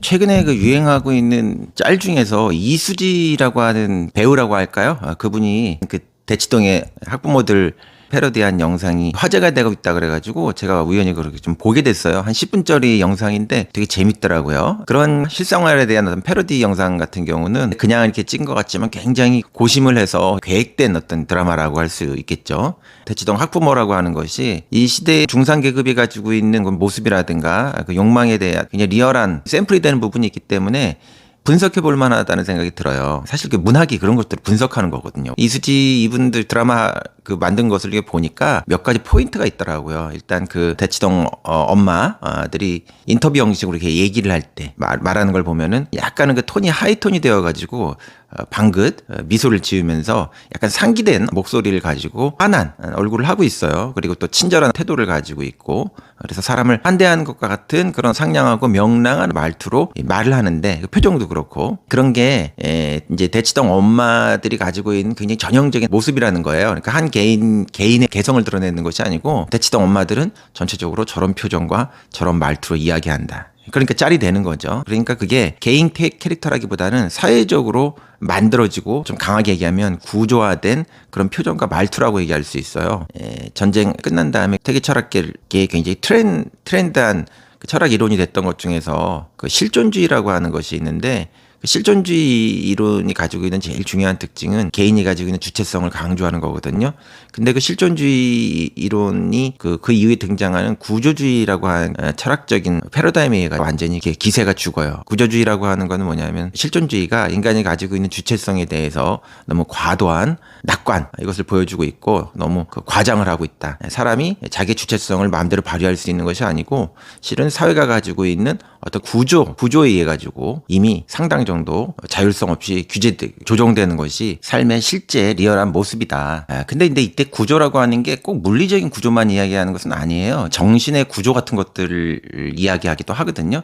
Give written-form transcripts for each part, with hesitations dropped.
최근에 그 유행하고 있는 짤 중에서 이수지라고 하는 배우라고 할까요? 그분이 그 대치동의 학부모들 패러디한 영상이 화제가 되고 있다 그래가지고 제가 우연히 그렇게 좀 보게 됐어요. 한 10분짜리 영상인데 되게 재밌더라고요. 그런 실생활에 대한 어떤 패러디 영상 같은 경우는 그냥 이렇게 찍은 것 같지만 굉장히 고심을 해서 계획된 어떤 드라마라고 할 수 있겠죠. 대치동 학부모라고 하는 것이 이 시대의 중산 계급이 가지고 있는 그 모습이라든가 그 욕망에 대한 굉장히 리얼한 샘플이 되는 부분이 있기 때문에 분석해 볼 만하다는 생각이 들어요. 사실 그 문학이 그런 것들을 분석하는 거거든요. 이수지 이분들 드라마 그 만든 것을 이게 보니까 몇 가지 포인트가 있더라고요. 일단 그 대치동 엄마들이 인터뷰 형식으로 이렇게 얘기를 할 때 말하는 걸 보면은 약간은 그 톤이 하이톤이 되어가지고 방긋 미소를 지으면서 약간 상기된 목소리를 가지고 환한 얼굴을 하고 있어요. 그리고 또 친절한 태도를 가지고 있고 그래서 사람을 환대하는 것과 같은 그런 상냥하고 명랑한 말투로 말을 하는데 그 표정도 그렇고 그런 게 이제 대치동 엄마들이 가지고 있는 굉장히 전형적인 모습이라는 거예요. 그러니까 한 개인의 개성을 드러내는 것이 아니고 대치동 엄마들은 전체적으로 저런 표정과 저런 말투로 이야기한다. 그러니까 짤이 되는 거죠. 그러니까 그게 개인 캐릭터라기보다는 사회적으로 만들어지고 좀 강하게 얘기하면 구조화된 그런 표정과 말투라고 얘기할 수 있어요. 전쟁 끝난 다음에 세계 철학계에 굉장히 트렌드한 그 철학 이론이 됐던 것 중에서 그 실존주의라고 하는 것이 있는데 그 실존주의 이론이 가지고 있는 제일 중요한 특징은 개인이 가지고 있는 주체성을 강조하는 거거든요. 근데 그 실존주의 이론이 그 이후에 등장하는 구조주의라고 하는 철학적인 패러다임에 의해 완전히 이렇게 기세가 죽어요. 구조주의라고 하는 거는 뭐냐면 실존주의가 인간이 가지고 있는 주체성에 대해서 너무 과도한 낙관 이것을 보여주고 있고 너무 그 과장을 하고 있다. 사람이 자기 주체성을 마음대로 발휘할 수 있는 것이 아니고 실은 사회가 가지고 있는 어떤 구조에 의해 가지고 이미 상당 정도 자율성 없이 조정되는 것이 삶의 실제 리얼한 모습이다. 근데 이때 구조라고 하는 게 꼭 물리적인 구조만 이야기하는 것은 아니에요. 정신의 구조 같은 것들을 이야기하기도 하거든요.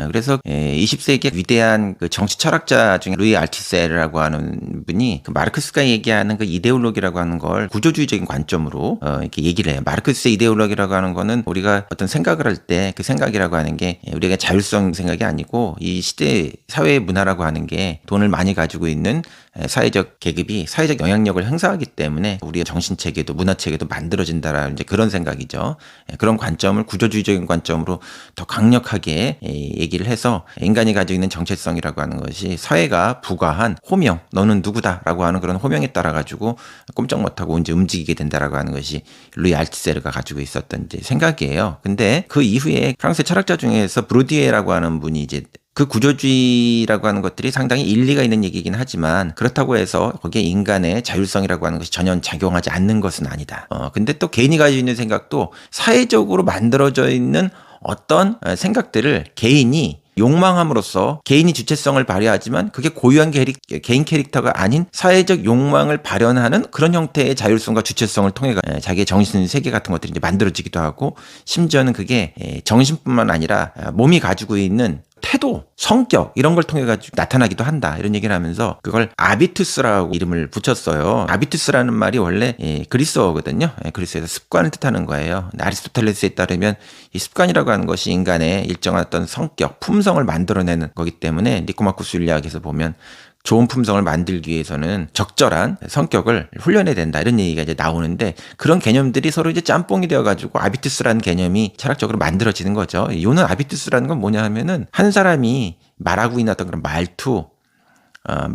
그래서 20세기 위대한 그 정치 철학자 중에 루이 알티세르라고 하는 분이 그 마르크스가 얘기하는 그 이데올로기라고 하는 걸 구조주의적인 관점으로 이렇게 얘기를 해요. 마르크스의 이데올로기라고 하는 거는 우리가 어떤 생각을 할 때 그 생각이라고 하는 게 우리가 자율성 생각이 아니고 이 시대 사회 문화라고 하는 게 돈을 많이 가지고 있는 사회적 계급이 사회적 영향력을 행사하기 때문에 우리의 정신체계도 문화체계도 만들어진다라는 이제 그런 생각이죠. 그런 관점을 구조주의적인 관점으로 더 강력하게 얘기를 해서 인간이 가지고 있는 정체성이라고 하는 것이 사회가 부과한 호명, 너는 누구다라고 하는 그런 호명에 따라 가지고 꼼짝 못하고 이제 움직이게 된다라고 하는 것이 루이 알티세르가 가지고 있었던 이제 생각이에요. 근데 그 이후에 프랑스 철학자 중에서 브루디에라고 하는 분이 이제 그 구조주의라고 하는 것들이 상당히 일리가 있는 얘기이긴 하지만 그렇다고 해서 거기에 인간의 자율성이라고 하는 것이 전혀 작용하지 않는 것은 아니다. 근데 또 개인이 가지고 있는 생각도 사회적으로 만들어져 있는 어떤 생각들을 개인이 욕망함으로써 개인이 주체성을 발휘하지만 그게 고유한 개인 캐릭터가 아닌 사회적 욕망을 발현하는 그런 형태의 자율성과 주체성을 통해 자기의 정신 세계 같은 것들이 이제 만들어지기도 하고 심지어는 그게 정신뿐만 아니라 몸이 가지고 있는 태도, 성격 이런 걸 통해 가지고 나타나기도 한다 이런 얘기를 하면서 그걸 아비투스라고 이름을 붙였어요. 아비투스라는 말이 원래 그리스어거든요. 그리스어에서 습관을 뜻하는 거예요. 아리스토텔레스에 따르면 이 습관이라고 하는 것이 인간의 일정한 어떤 성격, 품성을 만들어내는 거기 때문에 니코마코스 윤리학에서 보면 좋은 품성을 만들기 위해서는 적절한 성격을 훈련해야 된다 이런 얘기가 이제 나오는데 그런 개념들이 서로 이제 짬뽕이 되어가지고 아비투스라는 개념이 철학적으로 만들어지는 거죠. 요는 아비투스라는 건 뭐냐 하면은 한 사람이 말하고 있는 어떤 그런 말투,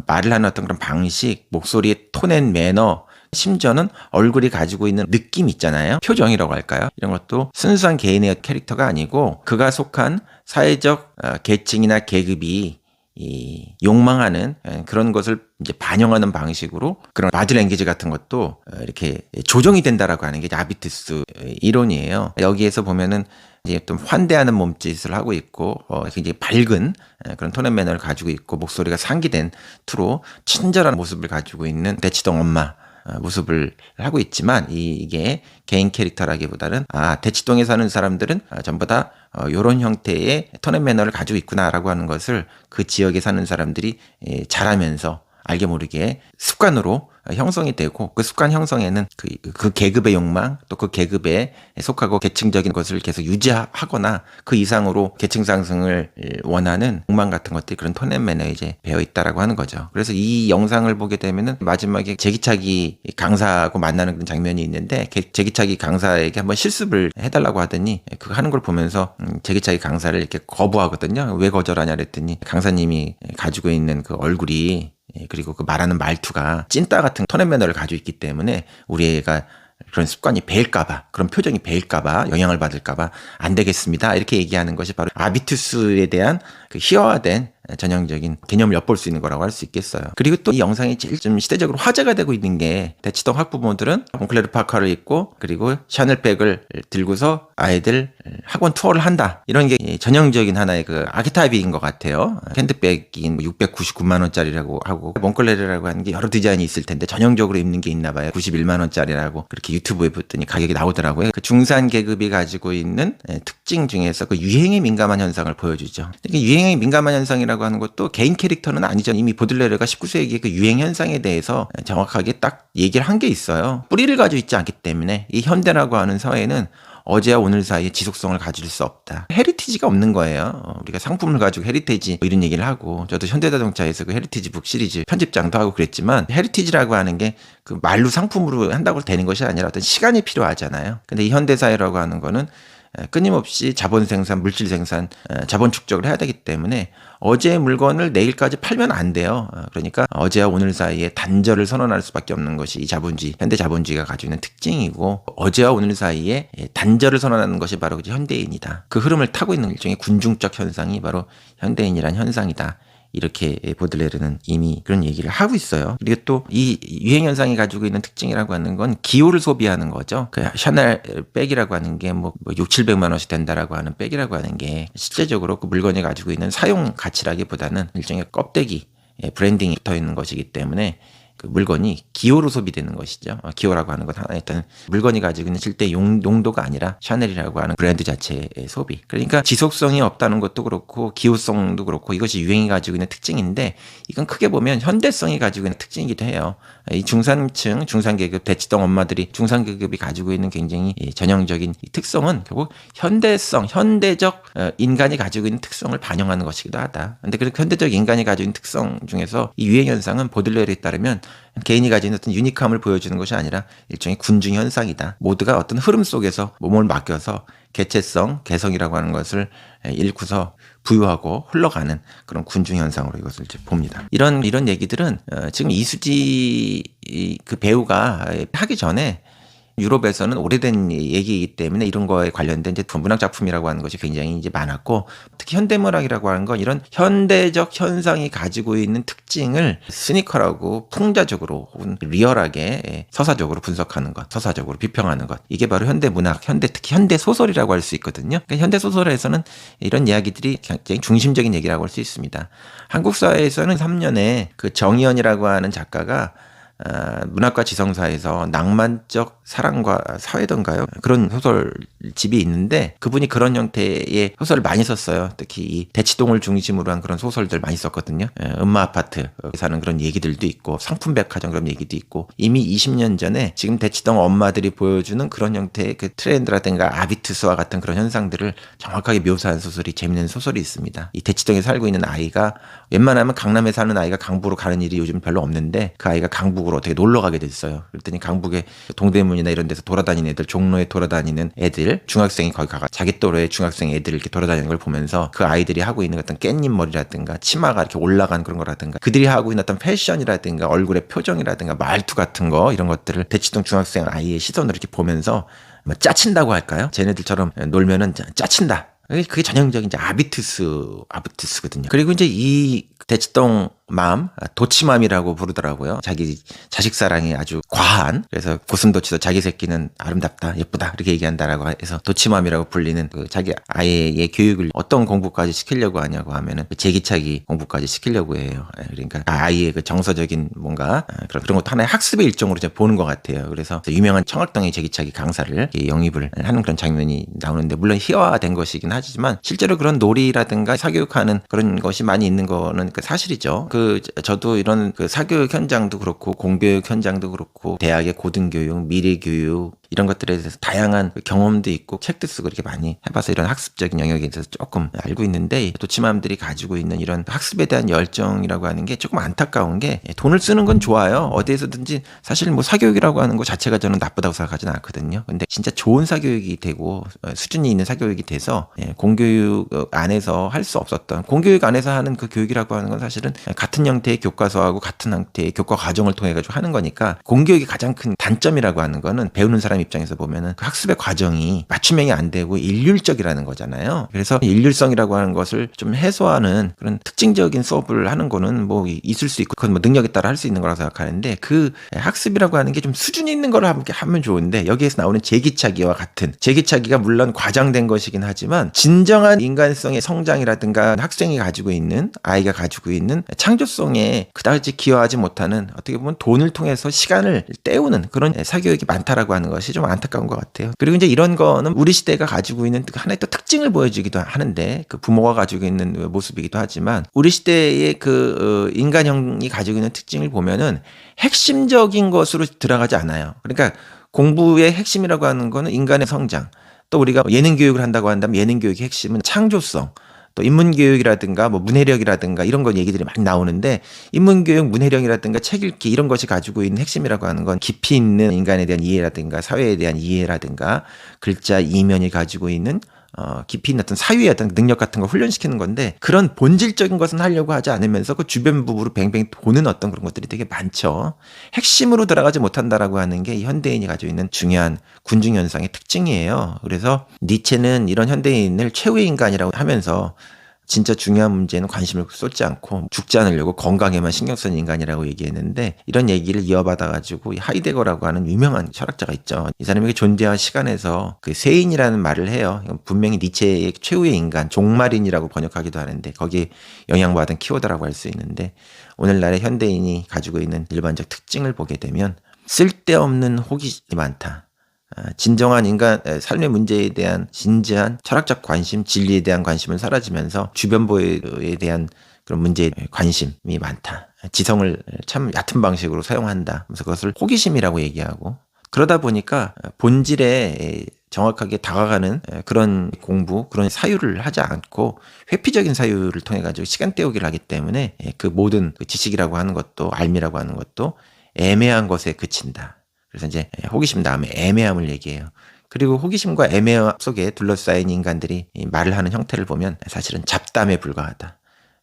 말을 하는 어떤 그런 방식, 목소리의 톤앤 매너 심지어는 얼굴이 가지고 있는 느낌 있잖아요. 표정이라고 할까요? 이런 것도 순수한 개인의 캐릭터가 아니고 그가 속한 사회적 계층이나 계급이 욕망하는 그런 것을 이제 반영하는 방식으로 그런 바디 랭귀지 같은 것도 이렇게 조정이 된다라고 하는 게 아비투스 이론이에요. 여기에서 보면은 이제 좀 환대하는 몸짓을 하고 있고 굉장히 밝은 그런 톤앤 매너를 가지고 있고 목소리가 상기된 투로 친절한 모습을 가지고 있는 대치동 엄마 모습을 하고 있지만 이게 개인 캐릭터라기보다는 대치동에 사는 사람들은 전부 다 이런 형태의 톤앤 매너를 가지고 있구나라고 하는 것을 그 지역에 사는 사람들이 잘하면서 알게 모르게 습관으로 형성이 되고, 그 습관 형성에는 그 계급의 욕망, 또 그 계급에 속하고 계층적인 것을 계속 유지하거나 그 이상으로 계층 상승을 원하는 욕망 같은 것들이 그런 톤 앤 매너에 배어 있다라고 하는 거죠. 그래서 이 영상을 보게 되면은 마지막에 제기차기 강사하고 만나는 그런 장면이 있는데, 제기차기 강사에게 한번 실습을 해달라고 하더니 그거 하는 걸 보면서 제기차기 강사를 이렇게 거부하거든요. 왜 거절하냐 그랬더니 강사님이 가지고 있는 그 얼굴이, 그리고 그 말하는 말투가 찐따 같은 톤 앤 매너를 가지고 있기 때문에 우리 애가 그런 습관이 배일까봐, 그런 표정이 배일까봐, 영향을 받을까봐 안 되겠습니다, 이렇게 얘기하는 것이 바로 아비투스에 대한 그 희화화된 전형적인 개념을 엿볼 수 있는 거라고 할 수 있겠어요. 그리고 또 이 영상이 제일 좀 시대적으로 화제가 되고 있는 게, 대치동 학부모들은 몽클레르 파카를 입고 그리고 샤넬백을 들고서 아이들 학원 투어를 한다, 이런 게 전형적인 하나의 그 아키타입인 것 같아요. 핸드백이 699만 원짜리라고 하고, 몽클레르라고 하는 게 여러 디자인이 있을 텐데 전형적으로 입는 게 있나 봐요. 91만 원짜리라고 그렇게 유튜브에 봤더니 가격이 나오더라고요. 그 중산 계급이 가지고 있는 특징 중에서 그 유행에 민감한 현상을 보여주죠. 유행에 민감한 현상이라고 하는 것도 개인 캐릭터는 아니죠. 이미 보들레르가 19세기의 그 유행 현상에 대해서 정확하게 딱 얘기를 한 게 있어요. 뿌리를 가지고 있지 않기 때문에 이 현대라고 하는 사회는 어제와 오늘 사이에 지속성을 가질 수 없다. 헤리티지가 없는 거예요. 우리가 상품을 가지고 헤리티지 이런 얘기를 하고, 저도 현대자동차에서 그 헤리티지 북 시리즈 편집장도 하고 그랬지만, 헤리티지라고 하는 게 그 말로 상품으로 한다고 되는 것이 아니라 어떤 시간이 필요하잖아요. 근데 이 현대사회라고 하는 거는 끊임없이 자본 생산, 물질 생산, 자본 축적을 해야 되기 때문에 어제의 물건을 내일까지 팔면 안 돼요. 그러니까 어제와 오늘 사이에 단절을 선언할 수밖에 없는 것이 이 자본주의, 현대 자본주의가 가지고 있는 특징이고, 어제와 오늘 사이에 단절을 선언하는 것이 바로 현대인이다. 그 흐름을 타고 있는 일종의 군중적 현상이 바로 현대인이란 현상이다. 이렇게 보들레르는 이미 그런 얘기를 하고 있어요. 그리고 또 이 유행 현상이 가지고 있는 특징이라고 하는 건 기호를 소비하는 거죠. 그 샤넬 백이라고 하는 게 뭐 6, 700만 원씩 된다라고 하는 백이라고 하는 게 실제적으로 그 물건이 가지고 있는 사용 가치라기보다는 일종의 껍데기, 브랜딩이 붙어 있는 것이기 때문에 그 물건이 기호로 소비되는 것이죠. 기호라고 하는 건 하나, 일단 물건이 가지고 있는 실제 용도가 아니라 샤넬이라고 하는 브랜드 자체의 소비. 그러니까 지속성이 없다는 것도 그렇고 기호성도 그렇고, 이것이 유행이 가지고 있는 특징인데, 이건 크게 보면 현대성이 가지고 있는 특징이기도 해요. 이 중산층, 중산계급, 대치동 엄마들이 중산계급이 가지고 있는 굉장히 전형적인 이 특성은 결국 현대성, 현대적 인간이 가지고 있는 특성을 반영하는 것이기도 하다. 근데 그 현대적 인간이 가지고 있는 특성 중에서 이 유행 현상은 보들레르에 따르면 개인이 가지는 어떤 유니크함을 보여주는 것이 아니라 일종의 군중 현상이다. 모두가 어떤 흐름 속에서 몸을 맡겨서 개체성, 개성이라고 하는 것을 잃고서 부유하고 흘러가는 그런 군중 현상으로 이것을 이제 봅니다. 이런 얘기들은 지금 이수지 그 배우가 하기 전에 유럽에서는 오래된 얘기이기 때문에 이런 거에 관련된 이제 문학 작품이라고 하는 것이 굉장히 이제 많았고, 특히 현대문학이라고 하는 건 이런 현대적 현상이 가지고 있는 특징을 시니컬하고 풍자적으로 혹은 리얼하게 서사적으로 분석하는 것, 서사적으로 비평하는 것, 이게 바로 현대문학, 특히 현대소설이라고 할 수 있거든요. 그러니까 현대소설에서는 이런 이야기들이 굉장히 중심적인 얘기라고 할 수 있습니다. 한국 사회에서는 3년에 그 정의연이라고 하는 작가가 문학과 지성사에서 낭만적 사랑과 사회던가요? 그런 소설집이 있는데, 그분이 그런 형태의 소설을 많이 썼어요. 특히 이 대치동을 중심으로 한 그런 소설들 많이 썼거든요. 음마 아파트 사는 그런 얘기들도 있고, 상품백화점 그런 얘기도 있고, 이미 20년 전에 지금 대치동 엄마들이 보여주는 그런 형태의 그 트렌드라든가 아비투스와 같은 그런 현상들을 정확하게 묘사한 소설이, 재밌는 소설이 있습니다. 이 대치동에 살고 있는 아이가, 웬만하면 강남에 사는 아이가 강북으로 가는 일이 요즘 별로 없는데, 그 아이가 강북으로 어떻게 놀러 가게 됐어요. 그랬더니 강북의 동대문이나 이런 데서 돌아다니는 애들, 종로에 돌아다니는 애들, 중학생이 거기 가가 자기 또래의 중학생 애들이 이렇게 돌아다니는 걸 보면서 그 아이들이 하고 있는 어떤 깻잎 머리라든가 치마가 이렇게 올라간 그런 거라든가, 그들이 하고 있는 어떤 패션이라든가 얼굴의 표정이라든가 말투 같은 거, 이런 것들을 대치동 중학생 아이의 시선으로 이렇게 보면서 뭐 짜친다고 할까요? 쟤네들처럼 놀면은 짜친다. 그게 전형적인 이제 아비투스거든요. 그리고 이제 이 대치동 맘, 도치맘이라고 부르더라고요. 자기 자식 사랑이 아주 과한, 그래서 고슴도치도 자기 새끼는 아름답다, 예쁘다 이렇게 얘기한다라고 해서 도치맘이라고 불리는 그 자기 아이의 교육을 어떤 공부까지 시키려고 하냐고 하면은 그 제기차기 공부까지 시키려고 해요. 그러니까 아이의 그 정서적인 뭔가 그런 것도 하나의 학습의 일종으로 이제 보는 것 같아요. 그래서 유명한 청학동의 제기차기 강사를 영입을 하는 그런 장면이 나오는데, 물론 희화화된 것이긴 하지만 실제로 그런 놀이라든가 사교육하는 그런 것이 많이 있는 거는 그 사실이죠. 저도 이런 그 사교육 현장도 그렇고 공교육 현장도 그렇고 대학의 고등교육, 미래교육 이런 것들에 대해서 다양한 경험도 있고 책도 쓰고 이렇게 많이 해봐서 이런 학습적인 영역에 대해서 조금 알고 있는데, 도치맘들이 가지고 있는 이런 학습에 대한 열정이라고 하는 게 조금 안타까운 게, 돈을 쓰는 건 좋아요. 어디에서든지 사실 뭐 사교육이라고 하는 거 자체가 저는 나쁘다고 생각하지는 않거든요. 근데 진짜 좋은 사교육이 되고 수준이 있는 사교육이 돼서 공교육 안에서 할 수 없었던, 공교육 안에서 하는 그 교육이라고 하는 건 사실은 같은 형태의 교과서하고 같은 형태의 교과 과정을 통해 가지고 하는 거니까, 공교육의 가장 큰 단점이라고 하는 거는 배우는 사람 입장에서 보면은 그 학습의 과정이 맞춤형이 안 되고 일률적이라는 거잖아요. 그래서 일률성이라고 하는 것을 좀 해소하는 그런 특징적인 수업을 하는 거는 뭐 있을 수 있고, 그건 뭐 능력에 따라 할 수 있는 거라고 생각하는데, 그 학습이라고 하는 게 좀 수준이 있는 걸 하면 좋은데, 여기에서 나오는 제기차기와 같은, 제기차기가 물론 과장된 것이긴 하지만 진정한 인간성의 성장이라든가 학생이 가지고 있는, 아이가 가지고 있는 창조성에 그다지 기여하지 못하는, 어떻게 보면 돈을 통해서 시간을 때우는 그런 사교육이 많다라고 하는 것이 좀 안타까운 것 같아요. 그리고 이제 이런 거는 우리 시대가 가지고 있는 하나의 또 특징을 보여주기도 하는데, 그 부모가 가지고 있는 모습이기도 하지만, 우리 시대의 그 인간형이 가지고 있는 특징을 보면은 핵심적인 것으로 들어가지 않아요. 그러니까 공부의 핵심이라고 하는 거는 인간의 성장, 또 우리가 예능 교육을 한다고 한다면 예능 교육의 핵심은 창조성, 또 인문교육이라든가 뭐 문해력이라든가 이런 거 얘기들이 많이 나오는데, 인문교육, 문해력이라든가 책 읽기 이런 것이 가지고 있는 핵심이라고 하는 건 깊이 있는 인간에 대한 이해라든가 사회에 대한 이해라든가 글자 이면이 가지고 있는 깊이 있는 어떤 사유의 어떤 능력 같은 걸 훈련시키는 건데, 그런 본질적인 것은 하려고 하지 않으면서 그 주변 부부로 뱅뱅 도는 어떤 그런 것들이 되게 많죠. 핵심으로 들어가지 못한다라고 하는 게 이 현대인이 가지고 있는 중요한 군중현상의 특징이에요. 그래서 니체는 이런 현대인을 최후의 인간이라고 하면서 진짜 중요한 문제는 관심을 쏟지 않고 죽지 않으려고 건강에만 신경 쓰는 인간이라고 얘기했는데, 이런 얘기를 이어받아가지고 하이데거라고 하는 유명한 철학자가 있죠. 이 사람이 존재와 시간에서 그 세인이라는 말을 해요. 이건 분명히 니체의 최후의 인간, 종말인이라고 번역하기도 하는데, 거기에 영향받은 키워드라고 할 수 있는데, 오늘날의 현대인이 가지고 있는 일반적 특징을 보게 되면 쓸데없는 호기심이 많다. 진정한 인간 삶의 문제에 대한 진지한 철학적 관심, 진리에 대한 관심은 사라지면서 주변보에 대한 그런 문제에 관심이 많다. 지성을 참 얕은 방식으로 사용한다. 그래서 그것을 호기심이라고 얘기하고, 그러다 보니까 본질에 정확하게 다가가는 그런 공부, 그런 사유를 하지 않고 회피적인 사유를 통해 가지고 시간 때우기를 하기 때문에 그 모든 지식이라고 하는 것도, 알미라고 하는 것도 애매한 것에 그친다. 그래서 이제 호기심 다음에 애매함을 얘기해요. 그리고 호기심과 애매함 속에 둘러싸인 인간들이 말을 하는 형태를 보면 사실은 잡담에 불과하다.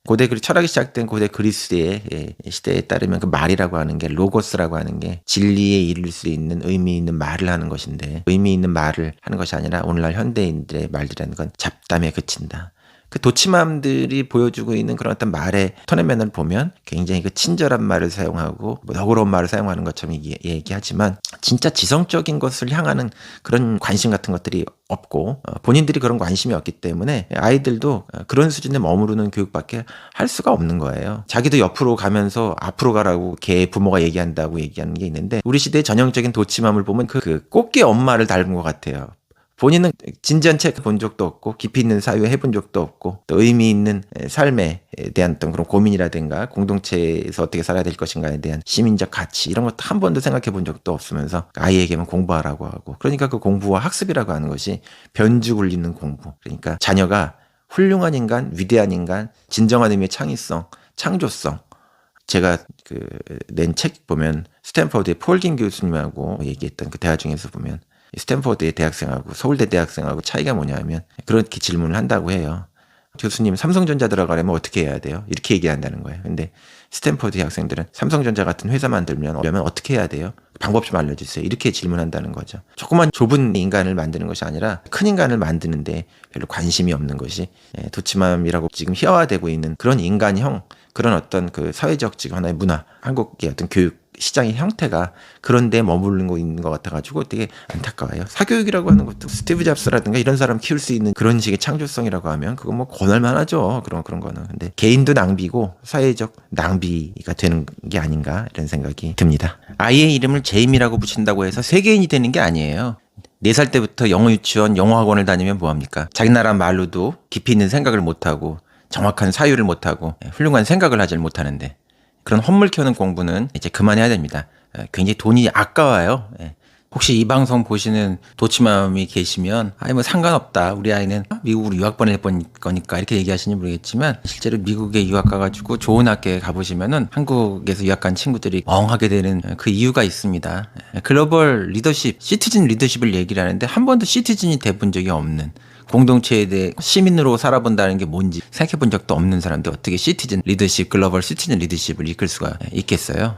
고대 철학이 시작된 고대 그리스의 시대에 따르면 그 말이라고 하는 게, 로고스라고 하는 게 진리에 이를 수 있는 의미 있는 말을 하는 것인데, 의미 있는 말을 하는 것이 아니라 오늘날 현대인들의 말이라는 건 잡담에 그친다. 그 도치맘들이 보여주고 있는 그런 어떤 말의 톤의 면을 보면 굉장히 그 친절한 말을 사용하고 뭐 너그러운 말을 사용하는 것처럼 얘기하지만, 진짜 지성적인 것을 향하는 그런 관심 같은 것들이 없고, 본인들이 그런 관심이 없기 때문에 아이들도 그런 수준에 머무르는 교육밖에 할 수가 없는 거예요. 자기도 옆으로 가면서 앞으로 가라고 걔 부모가 얘기한다고 얘기하는 게 있는데, 우리 시대의 전형적인 도치맘을 보면 그 꽃게 엄마를 닮은 것 같아요. 본인은 진지한 책 본 적도 없고, 깊이 있는 사유 해본 적도 없고, 또 의미 있는 삶에 대한 어떤 그런 고민이라든가 공동체에서 어떻게 살아야 될 것인가에 대한 시민적 가치 이런 것도 한 번도 생각해 본 적도 없으면서 아이에게만 공부하라고 하고, 그러니까 그 공부와 학습이라고 하는 것이 변죽 울리는 공부. 그러니까 자녀가 훌륭한 인간, 진정한 의미의 창의성, 창조성. 제가 낸 책 보면 스탠퍼드의 폴긴 교수님하고 얘기했던 그 대화 중에서 보면, 스탠퍼드의 대학생하고 서울대 대학생하고 차이가 뭐냐면 그렇게 질문을 한다고 해요. 교수님, 삼성전자 들어가려면 어떻게 해야 돼요? 이렇게 얘기한다는 거예요. 근데 스탠퍼드 학생들은 삼성전자 같은 회사 만들려면 어떻게 해야 돼요? 방법 좀 알려주세요. 이렇게 질문한다는 거죠. 조그만 좁은 인간을 만드는 것이 아니라 큰 인간을 만드는데 별로 관심이 없는 것이 도치맘이라고 지금 희화화되고 있는 그런 인간형, 그런 어떤 그 사회적 지금 하나의 문화, 한국의 어떤 교육 시장의 형태가 그런 데 머무르고 있는 것 같아가지고 되게 안타까워요. 사교육이라고 하는 것도 스티브 잡스라든가 이런 사람 키울 수 있는 그런 식의 창조성이라고 하면 그건 뭐 권할만하죠. 그런 거는. 근데 개인도 낭비고 사회적 낭비가 되는 게 아닌가 이런 생각이 듭니다. 아이의 이름을 제임이라고 붙인다고 해서 세계인이 되는 게 아니에요. 4살 때부터 영어 유치원, 영어 학원을 다니면 뭐합니까? 자기 나라 말로도 깊이 있는 생각을 못하고 정확한 사유를 못하고 훌륭한 생각을 하질 못하는데, 그런 헛물 키우는 공부는 이제 그만해야 됩니다. 굉장히 돈이 아까워요. 예. 혹시 이 방송 보시는 도치맘이 계시면 아니 뭐 상관없다, 우리 아이는 미국으로 유학 보낼 거니까 이렇게 얘기하시는지 모르겠지만, 실제로 미국에 유학 가가지고 좋은 학교에 가보시면은 한국에서 유학 간 친구들이 멍하게 되는 그 이유가 있습니다. 글로벌 리더십, 시티즌 리더십을 얘기를 하는데 한 번도 시티즌이 돼본 적이 없는, 공동체에 대해 시민으로 살아본다는 게 뭔지 생각해 본 적도 없는 사람들 어떻게 시티즌 리더십, 글로벌 시티즌 리더십을 이끌 수가 있겠어요?